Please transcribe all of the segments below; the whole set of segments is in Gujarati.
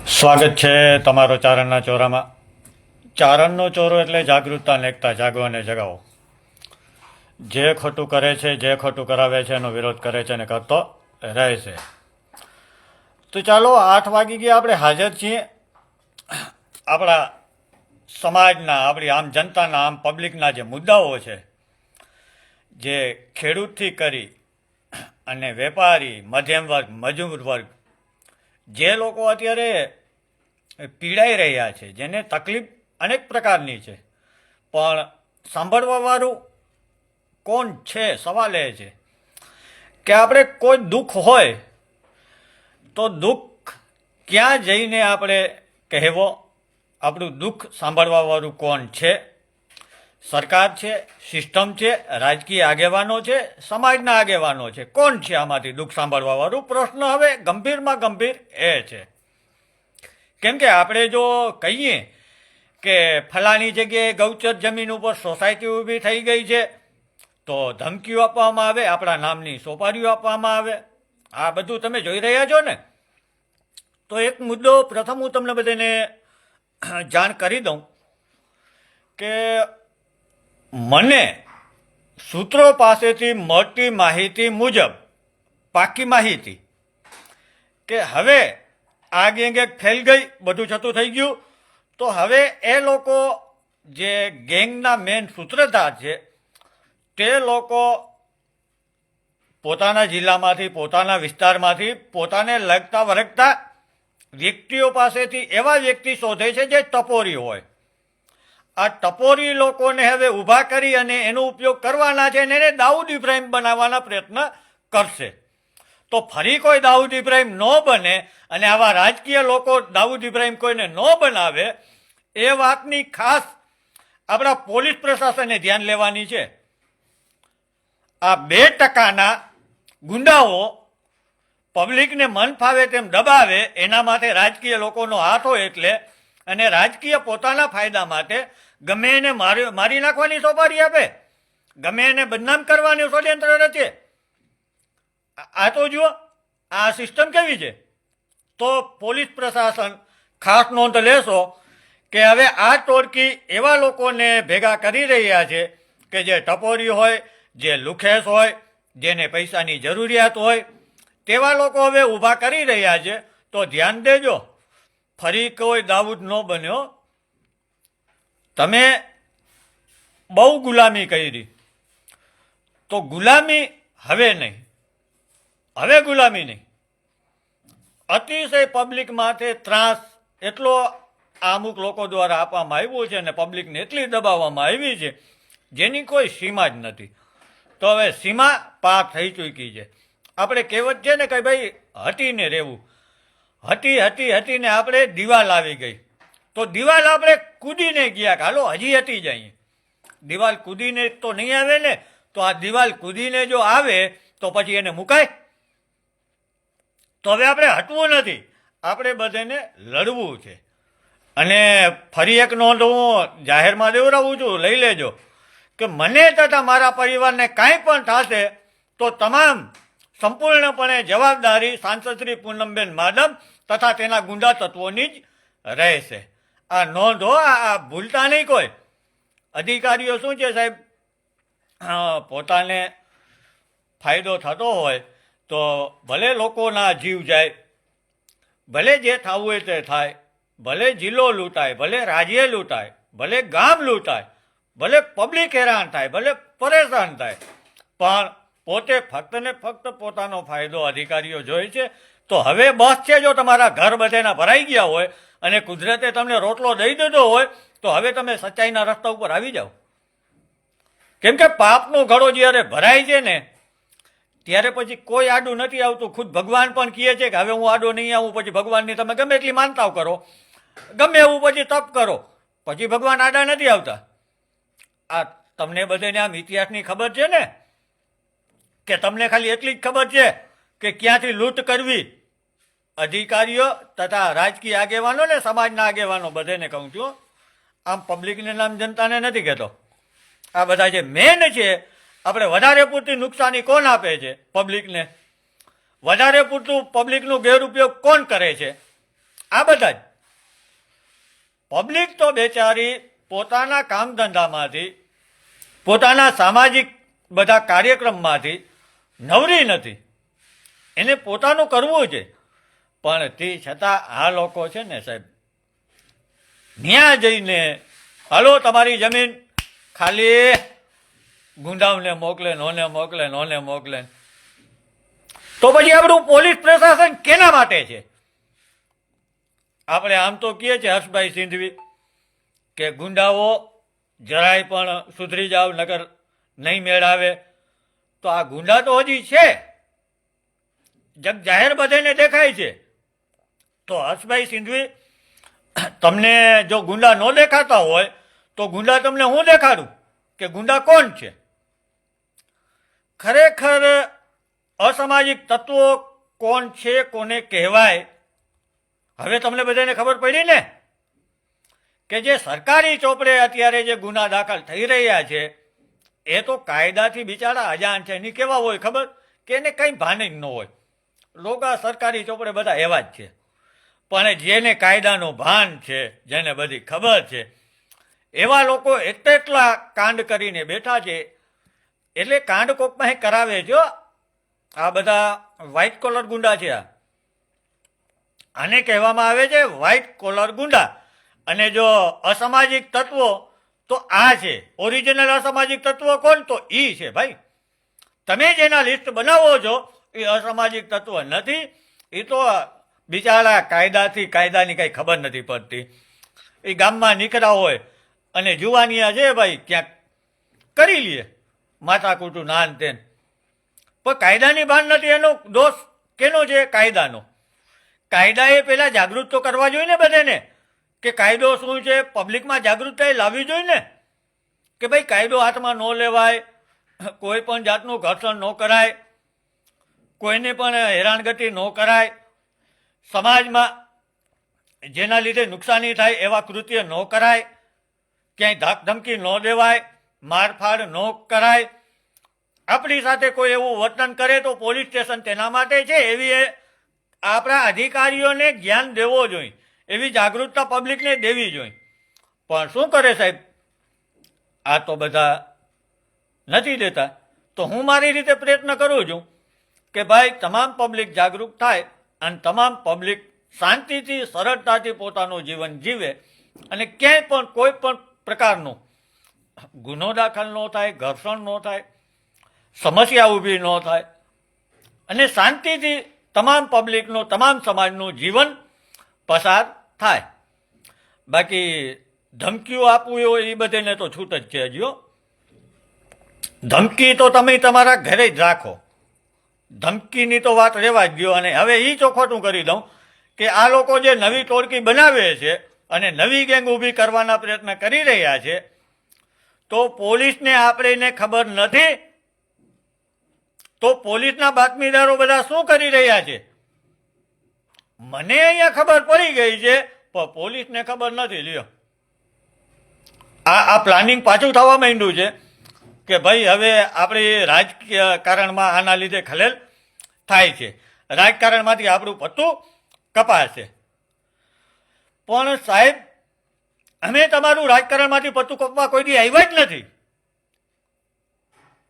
સ્વાગત છે તમારો ચારણના ચોરામાં. ચારણનો ચોરો એટલે જાગૃતતા ને એકતા, જાગો અને જગાવો. જે ખોટું કરે છે, જે ખોટું કરાવે છે એનો વિરોધ કરે છે અને કરતો રહે છે. તો ચાલો, 8 વાગી ગયા, આપણે હાજર છીએ આપણા સમાજના, આપણી આમ જનતાના, આમ પબ્લિકના જે મુદ્દાઓ છે, જે ખેડૂતથી કરી અને વેપારી, મધ્યમ વર્ગ, મજૂર વર્ગ, જે લોકો અત્યારે પીડાઈ રહ્યા છે, જેને તકલીફ અનેક પ્રકારની છે, પણ સાંભળવાવાળું કોણ છે? સવાલ એ છે કે આપણે કોઈ દુઃખ હોય તો દુઃખ ક્યાં જઈને આપણે કહેવો? આપણું દુઃખ સાંભળવાવાળું કોણ છે? સરકાર છે, સિસ્ટમ છે, રાજકીય આગેવાનો છે, સમાજના આગેવાનો છે? કોણ છે આમાંથી દુઃખ સાંભળવાવાળું? પ્રશ્ન હવે ગંભીરમાં ગંભીર એ છે. કેમ કે આપણે જો કહીએ કે ફલાણી જગ્યાએ ગૌચર જમીન ઉપર સોસાયટી ઊભી થઈ ગઈ છે, તો ધમકીઓ આપવામાં આવે, આપણા નામની સોપારીઓ આપવામાં આવે. આ બધું તમે જોઈ રહ્યા છો ને. તો એક મુદ્દો પ્રથમ હું તમને બધાને જાણ કરી દઉં કે મને સૂત્રો પાસેથી મળતી માહિતી મુજબ, પાકી માહિતી, કે હવે આ ગેંગ એક ફેલ ગઈ, બધું છતું થઈ ગયું. તો હવે એ લોકો જે ગેંગના મેન સૂત્રધાર છે, તે લોકો પોતાના જિલ્લામાંથી, પોતાના વિસ્તારમાંથી, પોતાને લગતા વળગતા વ્યક્તિઓ પાસેથી એવા વ્યક્તિ શોધે છે જે ટપોરી હોય. આ ટપોરી લોકોને હવે ઊભા કરી અને એનો ઉપયોગ કરવાના છે અને એને દાઉદ ઇબ્રાહિમ બનાવવાના પ્રયત્ન કરશે. તો ફરી કોઈ દાઉદ ઇબ્રાહિમ ન બને અને આવા રાજકીય લોકો દાઉદ ઇબ્રાહિમ કોઈને ન બનાવે, એ વાતની ખાસ આપણા પોલીસ પ્રશાસને ધ્યાન લેવાની છે. આ 2% ગુંડાઓ પબ્લિકને મન ફાવે તેમ દબાવે, એના માટે રાજકીય લોકોનો હાથ હોય એટલે, અને રાજકીય પોતાના ફાયદા માટે ગમે એને મારી નાખવાની સોપારી આપે, ગમે એને બદનામ કરવાની ષડયંત્ર રચે. આ તો જુઓ આ સિસ્ટમ કેવી છે. તો પોલીસ પ્રશાસન ખાસ નોંધ લેશો કે હવે આ ટોળકી એવા લોકોને ભેગા કરી રહ્યા છે કે જે ટપોરી હોય, જે લુખેસ હોય, જેને પૈસાની જરૂરિયાત હોય, તેવા લોકો હવે ઊભા કરી રહ્યા છે. તો ધ્યાન દેજો, ફરી કોઈ દાઉદ ન બન્યો. તમે બહુ ગુલામી કરી, તો ગુલામી હવે નહીં, હવે ગુલામી નહીં. અતિશય પબ્લિક માટે ત્રાસ એટલો અમુક લોકો દ્વારા આપવામાં આવ્યો છે અને પબ્લિકને એટલી દબાવવામાં આવી છે જેની કોઈ સીમા જ નથી. તો હવે સીમા પાર થઈ ચૂકી છે. આપણે કહેવત છે ને કે ભાઈ હટીને રહેવું, હટીને આપણે દિવાલ આવી ગઈ. તો દિવાલ આપણે કૂદીને ગયા કે હાલો હજી હટી જઈએ. દિવાલ કૂદીને તો નહીં આવે ને. તો આ દિવાલ કૂદીને જો આવે તો પછી એને મુકાય? તો હવે આપણે હટવું નથી, આપણે બધાને લડવું છે. અને ફરી એક નોંધ હું જાહેરમાં દેવડાવું છું, લઈ લેજો કે મને તથા મારા પરિવારને કાંઈ પણ થશે તો તમામ સંપૂર્ણપણે જવાબદારી સાંસદ શ્રી પૂનમબેન માડમ તથા તેના ગુંડા તત્વોની જ રહેશે. આ નોંધો, આ ભૂલતા નહીં કોઈ. અધિકારીઓ શું છે સાહેબ, પોતાને ફાયદો થતો હોય તો ભલે લોકોના જીવ જાય, ભલે જે થવું હોય તે થાય, ભલે જિલ્લો લૂંટાય, ભલે રાજ્ય લૂંટાય, ભલે ગામ લૂંટાય, ભલે પબ્લિક હેરાન થાય, ભલે પરેશાન થાય, પણ પોતે ફક્ત ને ફક્ત પોતાનો ફાયદો અધિકારીઓ જોઈ છે. તો હવે બસ છે, જો તમારા ઘર બધાના ભરાઈ ગયા હોય અને કુદરતે તમને રોટલો દઈ દીધો હોય તો હવે તમે સચ્ચાઈના રસ્તા ઉપર આવી જાઓ. કેમ કે પાપનો ઘડો જ્યારે ભરાય છે ને, ત્યારે પછી કોઈ આડું નથી આવતું. ખુદ ભગવાન પણ કહે છે કે હવે હું આડો નહીં આવું. પછી ભગવાનની તમે ગમે એટલી માનતાઓ કરો, ગમે એવું પછી તપ કરો, પછી ભગવાન આડા નથી આવતા. આ તમને બધાને આમ ઇતિહાસની ખબર છે ને, કે તમને ખાલી એટલી જ ખબર છે કે ક્યાંથી લૂંટ કરવી. અધિકારીઓ તથા રાજકીય આગેવાનો ને સમાજના આગેવાનો બધાને કહું છું, આમ પબ્લિકને નામ જનતાને નથી કહેતો. આ બધા જે મેન છે, આપણે વધારે પૂરતી નુકસાની કોણ આપે છે? પબ્લિકને. વધારે પૂરતું પબ્લિકનો ગેરઉપયોગ કોણ કરે છે? આ બધા જ પબ્લિક તો બેચારી પોતાના કામ ધંધામાંથી, પોતાના સામાજિક બધા કાર્યક્રમમાંથી નવરી નથી. એને પોતાનું કરવું છે, પણ તે છતાં આ લોકો છે ને સાહેબ, ત્યાં જઈને હાલો તમારી જમીન ખાલી ગુંડાઓને મોકલે, નોને મોકલે. તો પછી આપણું પોલીસ પ્રશાસન કેના માટે છે? આપણે આમ તો કહીએ છીએ હર્ષભાઈ સિંધવી કે ગુંડાઓ જરાય પણ સુધરી જાવ નગર નહીં મેળાવે. તો આ ગુંડા તો હજી છે, જગ જાહેર બધાને દેખાય છે. તો હર્ષભાઈ સિંધવી, તમને જો ગુંડા ન દેખાતા હોય તો ગુંડા તમને હું દેખાડું કે ગુંડા કોણ છે. ખરેખર અસામાજિક તત્વો કોણ છે, કોને કહેવાય, હવે તમને બધાને ખબર પડી ને કે જે સરકારી ચોપડે અત્યારે જે ગુના દાખલ થઈ રહ્યા છે એ તો કાયદાથી બિચારા અજાણ છે. એની કેવા હોય ખબર કે એને કંઈ ભાન જ ન હોય. લોકો સરકારી ચોપડે બધા એવા જ છે, પણ જેને કાયદાનું ભાન છે, જેને બધી ખબર છે, એવા લોકો એટલા કાંડ કરીને બેઠા છે. એટલે કાંડ કોકમાં કરાવે જો આ બધા વ્હાઇટ કોલર ગુંડા છે. આને કહેવામાં આવે છે વ્હાઇટ કોલર ગુંડા. અને જો અસામાજિક તત્વો તો આ છે ઓરિજિનલ અસામાજિક તત્વો કોણ? તો ઈ છે ભાઈ. તમે જેના લિસ્ટ બનાવો છો એ અસામાજિક તત્વ નથી. એ તો બિચારા કાયદાની કઈ ખબર નથી પડતી. એ ગામમાં નીકળ્યા હોય અને જુવાનિયા છે ભાઈ ક્યાંક કરી લે માથાકૂટું નાન તેન, પણ કાયદાની ભાન નથી. એનો દોષ કેનો છે? કાયદાનો. કાયદાએ પેલા જાગૃત તો કરવા જોઈએ ને બધાને કે કાયદો શું છે. પબ્લિકમાં જાગૃતતા લાવવી જોઈએ ને કે ભાઈ કાયદો હાથમાં ન લેવાય, કોઈ પણ જાતનું ઘર્ષણ ન કરાય, કોઈને પણ હેરાનગતિ ન કરાય, સમાજમાં જેના લીધે નુકસાની થાય એવા કૃત્ય ન કરાય, ક્યાંય ધાક ધમકી ન દેવાય, મારફાડ ન કરાય. આપણી સાથે કોઈ એવું વર્તન કરે તો પોલીસ સ્ટેશન તેના માટે છે. એવી આપણા અધિકારીઓને જ્ઞાન દેવો જોઈએ, એવી જાગૃતતા પબ્લિકને દેવી જોઈએ. પણ શું કરે સાહેબ, આ તો બધા નથી દેતા. તો હું મારી રીતે પ્રયત્ન કરું છું કે ભાઈ તમામ પબ્લિક જાગૃત થાય અને તમામ પબ્લિક શાંતિથી સરળતાથી પોતાનું જીવન જીવે અને ક્યાંય પણ કોઈ પણ પ્રકારનો ગુનો દાખલ ન થાય, ઘર્ષણ ન થાય, સમસ્યા ઊભી ન થાય અને શાંતિથી તમામ પબ્લિકનું, તમામ સમાજનું જીવન પસાર થાય. બાકી ધમકીઓ આપવું હોય એ બધાને તો છૂટ જ છે. હજુ ધમકી તો તમે તમારા ઘરે જ રાખો. ધમકીની તો વાત રહેવા જ ગયો. અને હવે એ ચોખવટું કરી દઉં કે આ લોકો જે નવી ટોળકી બનાવે છે અને નવી ગેંગ ઊભી કરવાના પ્રયત્ન કરી રહ્યા છે, તો પોલીસને આપણને ખબર નથી. તો પોલીસના બાતમીદારો બધા શું કરી રહ્યા છે? મને અહીંયા ખબર પડી ગઈ છે પણ પોલીસને ખબર નથી. લ્યો, આ પ્લાનિંગ પાછું થવા માંડ્યું છે કે ભાઈ હવે આપણે રાજકારણમાં આના લીધે ખલેલ થાય છે, રાજકારણમાંથી આપણું પત્તું કપાશે. પણ સાહેબ, અમે તમારું રાજકારણમાંથી પત્તું કપવા કોઈ દી આવ્યા જ નથી.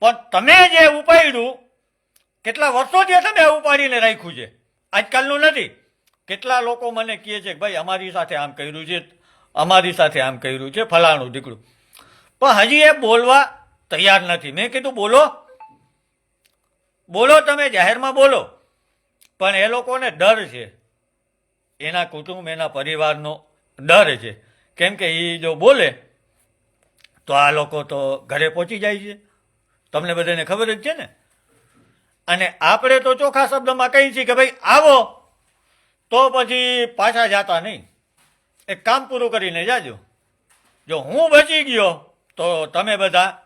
પણ તમે જે ઉપાડ્યું, કેટલા વર્ષોથી તમે ઉપાડીને રાખ્યું છે, આજકાલનું નથી. કેટલા લોકો મને કહે છે કે ભાઈ અમારી સાથે આમ કર્યું છે, અમારી સાથે આમ કર્યું છે, ફલાણું દીકરું. પણ હજી એ બોલવા તૈયાર નથી. મેં કીધું બોલો, તમે જાહેરમાં બોલો. પણ એ લોકોને ડર છે, એના કુટુંબ, એના પરિવારનો ડર છે. કેમ કે એ જો બોલે તો આ લોકો તો ઘરે પહોંચી જાય છે. તમને બધાને ખબર જ છે ને. અને આપણે તો ચોખ્ખા શબ્દમાં કહીએ છીએ કે ભાઈ આવો, તો પછી પાછા જાતા નહીં. એક કામ પૂરું કરીને જાજો. જો હું બચી ગયો તો તમે બધા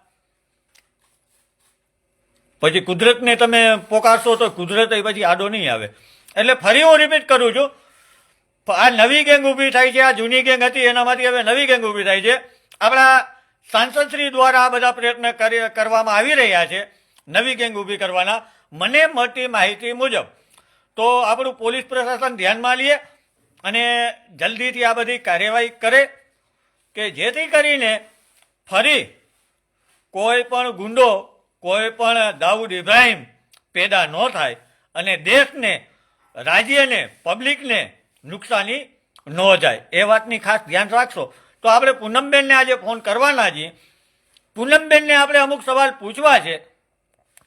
પછી કુદરતને તમે પોકારશો તો કુદરત પછી આડો નહીં આવે. એટલે ફરી હું રિપીટ કરું છું, આ નવી ગેંગ ઊભી થાય છે. આ જૂની ગેંગ હતી એનામાંથી હવે નવી ગેંગ ઊભી થાય છે. આપણા સાંસદશ્રી દ્વારા આ બધા પ્રયત્ન કરવામાં આવી રહ્યા છે નવી ગેંગ ઊભી કરવાના. મને મળતી માહિતી મુજબ તો આપણું પોલીસ પ્રશાસન ધ્યાનમાં લે અને જલ્દીથી આ બધી કાર્યવાહી કરે કે જેથી કરીને ફરી કોઈ પણ ગુંડો, કોઈ પણ દાઉદ ઇબ્રાહિમ પેદા ન થાય અને દેશને, રાજ્યને, પબ્લિકને નુકસાની ન જાય. એ વાતની ખાસ ધ્યાન રાખશો. તો આપણે પૂનમબેનને આજે ફોન કરવાના છીએ. પૂનમબેનને આપણે અમુક સવાલ પૂછવા છે.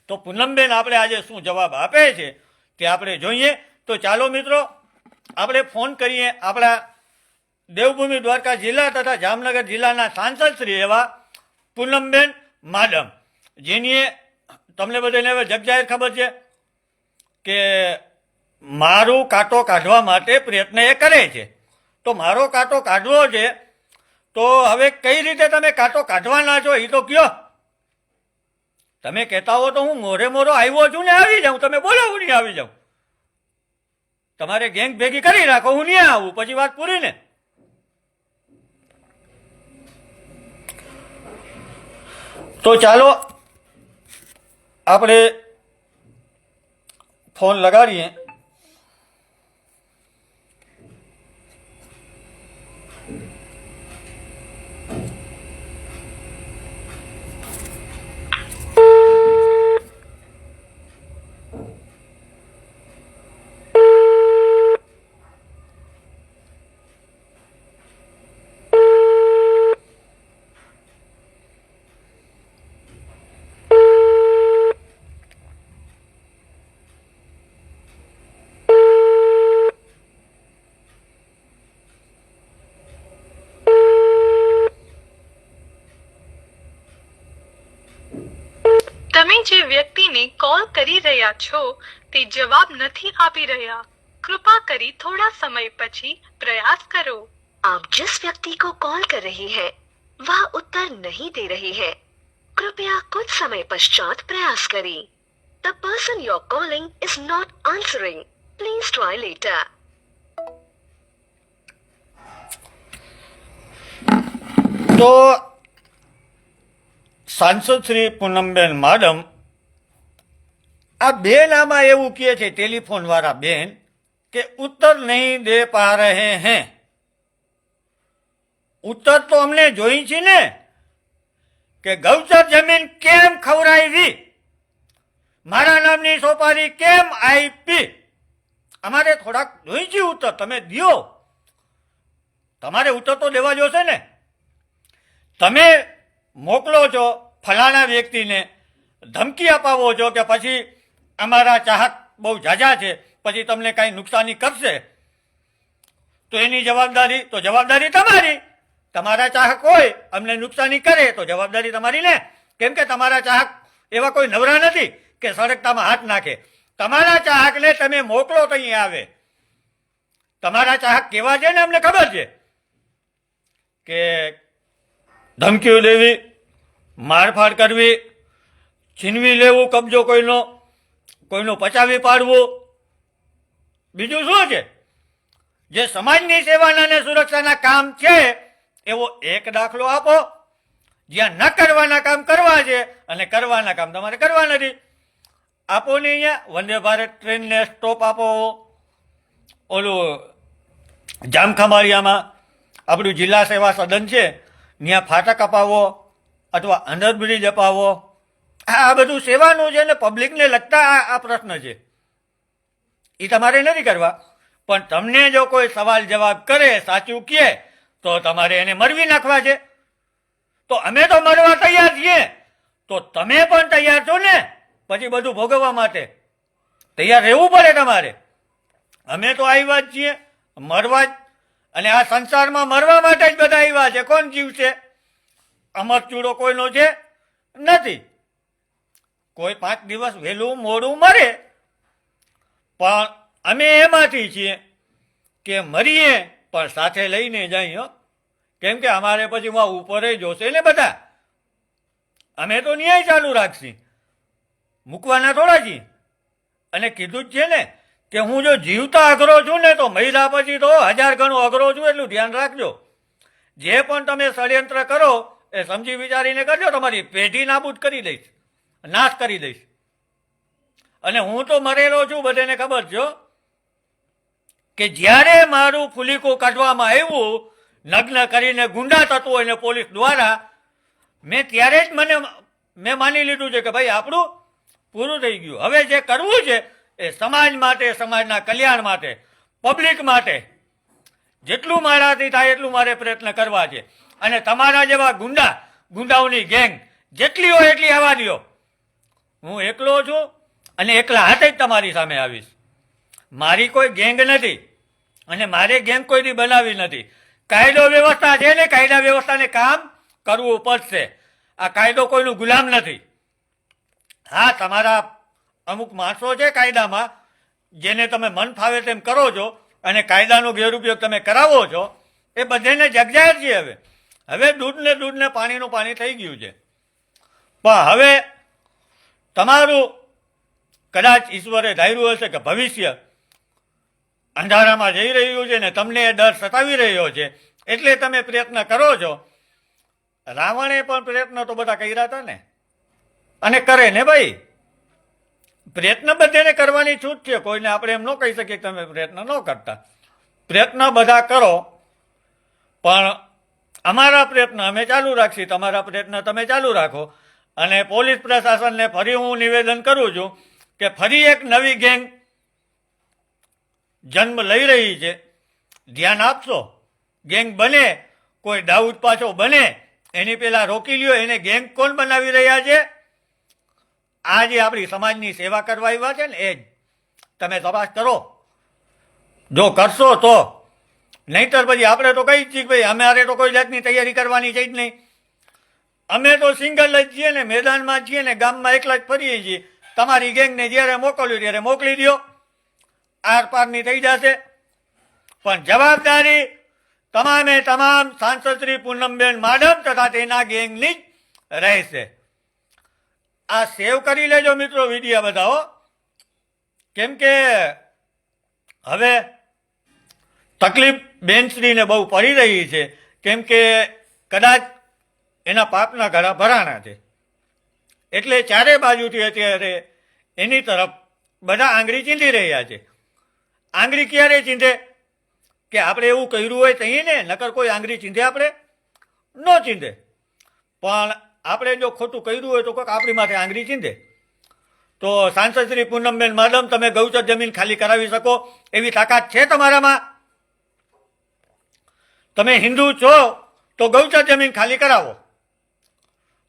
તો પૂનમબેન આપણે આજે શું જવાબ આપે છે તે આપણે જોઈએ. તો ચાલો મિત્રો આપણે ફોન કરીએ આપણા દેવભૂમિ દ્વારકા જિલ્લા તથા જામનગર જિલ્લાના સાંસદ શ્રી એવા પૂનમબેન માડમ, જેની તમને બધાને હવે જગજાહેર ખબર છે કે મારું કાંટો કાઢવા માટે પ્રયત્ન એ કરે છે. તો મારો કાંટો કાઢવો છે, તો હવે કઈ રીતે તમે કાંટો કાઢવાના છો એ તો કયો. તમે કહેતા હો તો હું મોરે મોરો આવ્યો છું ને આવી જાઉં, તમે બોલાવું નહીં આવી જાઉં. તમારે ગેંગ ભેગી કરી રાખો, હું નહીં આવું, પછી વાત પૂરી ને. તો ચાલો આપણે ફોન લગાડીએ. તમે જે વ્યક્તિને કોલ કરી રહ્યા છો તે જવાબ નથી આપી રહ્યા. કૃપા કરી થોડા સમય પછી પ્રયાસ કરો. आप जिस व्यक्ति को कॉल कर रही हैं, वह उत्तर नहीं दे रही है. कृपया कुछ समय पश्चात प्रयास करें. The person you're calling is not answering. Please try later. તો સાંસદ શ્રી પૂનમબેન માડમ આ બેન આમાં એવું કહે છે, ટેલિફોન વાળા બેન, કે ઉત્તર નહીં દે પા રહે હે. ઉત્તર તો અમને જોઈ છે ને કે ગૌચર જમીન કેમ ખવડાવી, મારા નામની સોપારી કેમ આપી, અમારે થોડાક જોઈ છે ઉત્તર. તમે દો, તમારે ઉત્તર તો દેવા જોશે ને. તમે મોકલો છો ફલાણા વ્યક્તિને, ધમકી અપાવો છો કે પછી અમારા ચાહક બહુ ઝાઝા છે, પછી તમને કાંઈ નુકસાની કરશે, તો એની જવાબદારી તમારી. તમારા ચાહક હોય અમને નુકસાની કરે તો જવાબદારી તમારી ને. કેમ કે તમારા ચાહક એવા કોઈ નવરા નથી કે સળગતામાં હાથ નાખે. તમારા ચાહકને તમે મોકલો તો અહીંયા આવે. તમારા ચાહક કેવા છે ને અમને ખબર છે, કે ધમકીઓ દેવી, મારફાડ કરવી, છીનવી લેવું કબજો કોઈનો પચાવી પાડવું. બીજું શું છે? જે સમાજની સેવાના અને સુરક્ષાના કામ છે એવો એક દાખલો આપો. જ્યાં ન કરવાના કામ કરવા છે અને કરવાના કામ તમારે કરવા નથી. આપો ને અહીંયા વંદે ભારત ટ્રેનને સ્ટોપ આપો. ઓલું જામખંભાળિયામાં આપણું જિલ્લા સેવા સદન છે, ત્યાં ફાટક અપાવો અથવા અંડરબ્રિજ અપાવો. આ બધું સેવાનું છે ને પબ્લિકને લગતા આ પ્રશ્ન છે, એ તમારે નથી કરવા. પણ તમને જો કોઈ સવાલ જવાબ કરે, સાચું કહે, તો તમારે એને મરવી નાખવા છે. તો અમે તો મરવા તૈયાર છીએ, તો તમે પણ તૈયાર છો ને પછી બધું ભોગવવા માટે? તૈયાર રહેવું પડે તમારે. અમે તો આવ્યા જ છીએ મરવા જ, અને આ સંસારમાં મરવા માટે જ બધા આવ્યા છે. કોણ જીવશે? અમર ચૂડો કોઈનો છે નથી. કોઈ 5 દિવસ વહેલું મોડું મરે, પણ અમે એમાંથી છીએ કે મરીએ પણ સાથે લઈને જઈએ. કેમ કે અમારે પછી ઉપર જોશે ને બધા. અમે તો ન્યાય ચાલુ રાખશી, મૂકવાના થોડા છીએ. અને કીધું જ છે ને કે હું જો જીવતા અઘરો છું ને તો મહિલા પછી તો 1000 ગણો અઘરો છું, એટલું ધ્યાન રાખજો. જે પણ તમે ષડયંત્ર કરો એ સમજી વિચારીને કરજો. તમારી પેઢી નાબૂદ કરી દઈશ, નાશ કરી દઈશ. અને હું તો મરેલો છું, બધાને ખબર છે. કે જ્યારે મારું ફુલીકું કાઢવામાં આવ્યું નગ્ન કરીને ગુંડા તત્વો અને પોલીસ દ્વારા, મેં ત્યારે જ મેં માની લીધું છે કે ભાઈ આપણું પૂરું થઈ ગયું. હવે જે કરવું છે એ સમાજ માટે, સમાજના કલ્યાણ માટે, પબ્લિક માટે જેટલું મારાથી થાય એટલું મારે પ્રયત્ન કરવા છે. અને તમારા જેવા ગુંડાઓની ગેંગ જેટલી હોય એટલી આવવા દો. હું એકલો છું અને એકલા હાથે જ તમારી સામે આવીશ. મારી કોઈ ગેંગ નથી અને મારે ગેંગ કોઈથી બનાવી નથી. કાયદો વ્યવસ્થા છે ને કાયદા વ્યવસ્થાને કામ કરવું પડશે. આ કાયદો કોઈનું ગુલામ નથી. હા, તમારા અમુક માણસો છે કાયદામાં જેને તમે મન ફાવે તેમ કરો છો અને કાયદાનો ગેરઉપયોગ તમે કરાવો છો, એ બધાને જગજાહેર છે. હવે દૂધ ને પાણીનું પાણી થઈ ગયું છે. પણ હવે તમારું કદાચ ઈશ્વરે ધાર્યું હશે કે ભવિષ્ય અંધારામાં જઈ રહ્યું છે ને તમને એ ડર સતાવી રહ્યો છે એટલે તમે પ્રયત્ન કરો છો. રાવણે પણ પ્રયત્ન તો બધા કર્યા હતા ને, અને કરે ને ભાઈ. પ્રયત્ન બધાને કરવાની છૂટ છે. કોઈને આપણે એમ ન કહી શકીએ કે તમે પ્રયત્ન ન કરતા. પ્રયત્ન બધા કરો, પણ અમારા પ્રયત્ન અમે ચાલુ રાખશી, તમારા પ્રયત્ન તમે ચાલુ રાખો. અને પોલીસ પ્રશાસનને ફરી હું નિવેદન કરું છું કે ફરી એક નવી ગેંગ જન્મ લઈ રહી છે. ધ્યાન આપશો. ગેંગ બને, કોઈ દાઉદ પાછો બને એની પહેલા રોકી લ્યો. એને ગેંગ કોણ બનાવી રહ્યા છે? આ જે આપણી સમાજની સેવા કરવા આવ્યા છે ને એ જ. તમે તપાસ કરો. જો કરશો તો, નહીતર પછી આપણે તો કહી જ છીએ ભાઈ અમારે તો કોઈ જાતની તૈયારી કરવાની છે જ નહીં. અમે તો સિંગલ જ છીએ ને, મેદાનમાં છીએ ને, ગામમાં એકલા જ ફરીએ છીએ. તમારી ગેંગને જ્યારે મોકલ્યું ત્યારે મોકલી દો, આર પારની થઈ જશે. પણ જવાબદારી તમામે તમામ સાંસદ શ્રી પૂનમબેન માડમ તથા તેના ગેંગની જ રહેશે. આ સેવ કરી લેજો મિત્રો વિડીયો બધાઓ, કેમ કે હવે તકલીફ બેનશ્રીને બહુ પડી રહી છે. કેમ કે કદાચ એના પાપના ઘડા ભરાણા છે એટલે ચારે બાજુથી અત્યારે એની તરફ બધા આંગળી ચીંધી રહ્યા છે. આંગળી ક્યારે ચીંધે? કે આપણે એવું કર્યું હોય તો ને, નકર કોઈ આંગળી ચીંધે આપણે ન ચીંધે. પણ આપણે જો ખોટું કર્યું હોય તો કોઈક આપણી માથે આંગળી ચીંધે. તો સાંસદ શ્રી પૂનમબેન માડમ, તમે ગૌચર જમીન ખાલી કરાવી શકો એવી તાકાત છે તમારામાં? તમે હિન્દુ છો તો ગૌચર જમીન ખાલી કરાવો.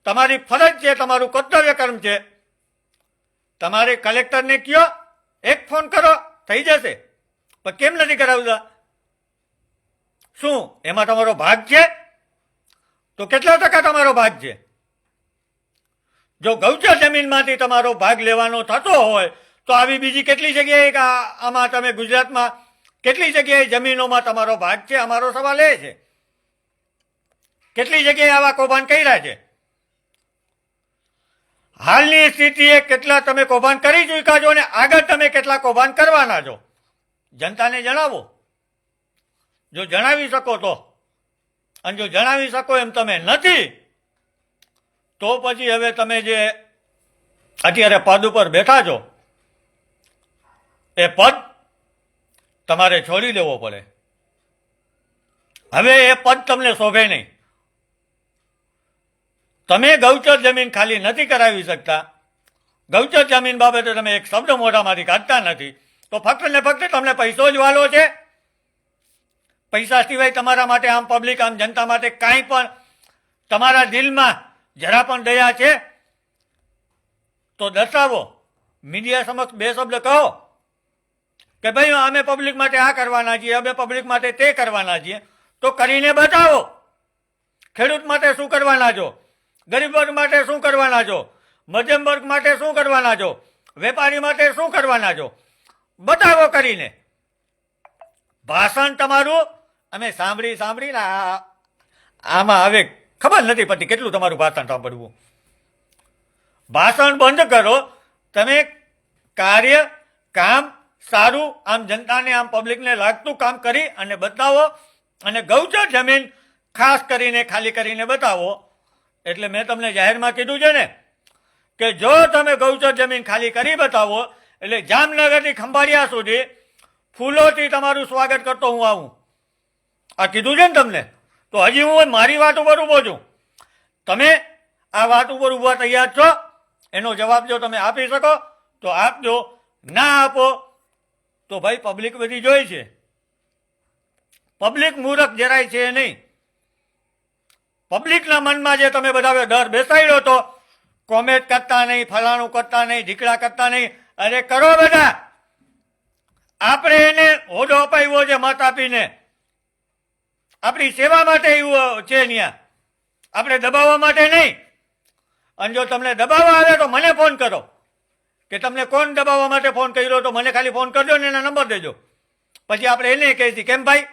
તમારી ફરજ છે, તમારું કર્તવ્ય કર્મ છે. તમારે કલેક્ટરને કયો, એક ફોન કરો, થઈ જશે. પણ કેમ નથી કરાવતા? શું એમાં તમારો ભાગ છે? તો કેટલા ટકા તમારો ભાગ છે? જો ગૌચર જમીનમાંથી તમારો ભાગ લેવાનો થતો હોય તો આવી બીજી કેટલી જગ્યાએ આમાં તમે ગુજરાતમાં કેટલી જગ્યાએ જમીનોમાં તમારો ભાગ છે? અમારો સવાલ એ છે. કેટલી જગ્યાએ આવા કૌભાંડ કર્યા છે? હાલની સ્થિતિએ કેટલા તમે કૌભાંડ કરી ચૂક્યા છો અને આગળ તમે કેટલા કૌભાંડ કરવાના છો? જનતાને જણાવો, જો જણાવી શકો તો. અને જો જણાવી શકો એમ તમે નથી તો પછી હવે તમે જે અત્યારે પદ ઉપર બેઠા છો એ પદ તમારે છોડી દેવો પડે. હવે એ પદ તમને શોભે નહીં. તમે ગૌચર જમીન ખાલી નથી કરાવી શકતા, ગૌચર જમીન બાબતે તમે એક શબ્દ મોઢામાંથી કાઢતા નથી, તો ફક્ત ને ફક્ત તમને પૈસો જ વાલો છે. પૈસા સિવાય તમારા માટે, આમ પબ્લિક, આમ જનતા માટે કાંઈ પણ તમારા દિલમાં જરા પણ દયા છે તો દર્શાવો. મીડિયા સમક્ષ બે શબ્દ કહો કે ભાઈ અમે પબ્લિક માટે આ કરવાના છીએ, અમે પબ્લિક માટે તે કરવાના છીએ. તો કરીને બતાવો. ખેડૂત માટે શું કરવાના છો? ગરીબ વર્ગ માટે શું કરવાના છો? મધ્યમ વર્ગ માટે શું કરવાના છો? વેપારી માટે શું કરવાના છો? બતાવો કરીને. ભાષણ તમારું અમે સાંભળીને આમાં હવે ખબર નથી પડતી કેટલું તમારું ભાષણ સાંભળવું. ભાષણ બંધ કરો. તમે કાર્ય, કામ સારું, આમ જનતાને, આમ પબ્લિકને લાગતું કામ કરી અને બતાવો. અને ગૌચર જમીન ખાસ કરીને ખાલી કરીને બતાવો. એટલે મેં તમને જાહેરમાં કીધું છે ને કે જો તમે ગૌચર જમીન ખાલી કરી બતાવો એટલે જામનગરથી ખંભાળિયા સુધી ફૂલોથી તમારું સ્વાગત કરતો હું આવું. આ કીધું છે ને તમને, તો હજી હું મારી વાત ઉપર ઊભો છું. તમે આ વાત ઉપર ઊભા તૈયાર છો? એનો જવાબ જો તમે આપી શકો તો આપજો, ના આપો તો ભાઈ પબ્લિક બધી જોઈ છે. પબ્લિક મૂરખ જરાય છે નહીં. પબ્લિકના મનમાં જે તમે બધા ડર બેસાડ્યો તો, કોમેન્ટ કરતા નહીં, ફલાણું કરતા નહીં, ઢીકડા કરતા નહીં, અરે કરો બધા. આપણે એને હોદ્દો અપાવ્યો છે મત આપીને, આપણી સેવા માટે એવું છે ત્યાં, આપણે દબાવવા માટે નહીં. અને જો તમને દબાવવા આવે તો મને ફોન કરો, કે તમને કોણ દબાવવા માટે ફોન કર્યો, તો મને ખાલી ફોન કરજો ને એના નંબર દેજો, પછી આપણે એને કહીશું. કેમ ભાઈ?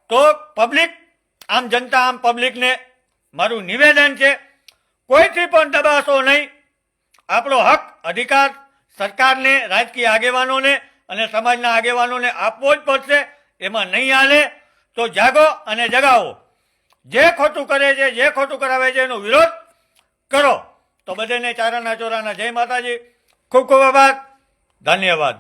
તો પબ્લિક, આમ જનતા, આમ પબ્લિકને મારું નિવેદન છે, કોઈથી પણ દબાશો નહીં. આપણો હક અધિકાર સરકારને, રાજકીય આગેવાનોને અને સમાજના આગેવાનોને આપવો જ પડશે. એમાં નહીં હાલે તો જાગો અને જગાવો. જે ખોટું કરે છે, જે ખોટું કરાવે છે એનો વિરોધ કરો. તો બધાને ચારણના ચોરાના જય માતાજી. ખૂબ ખૂબ આભાર, ધન્યવાદ.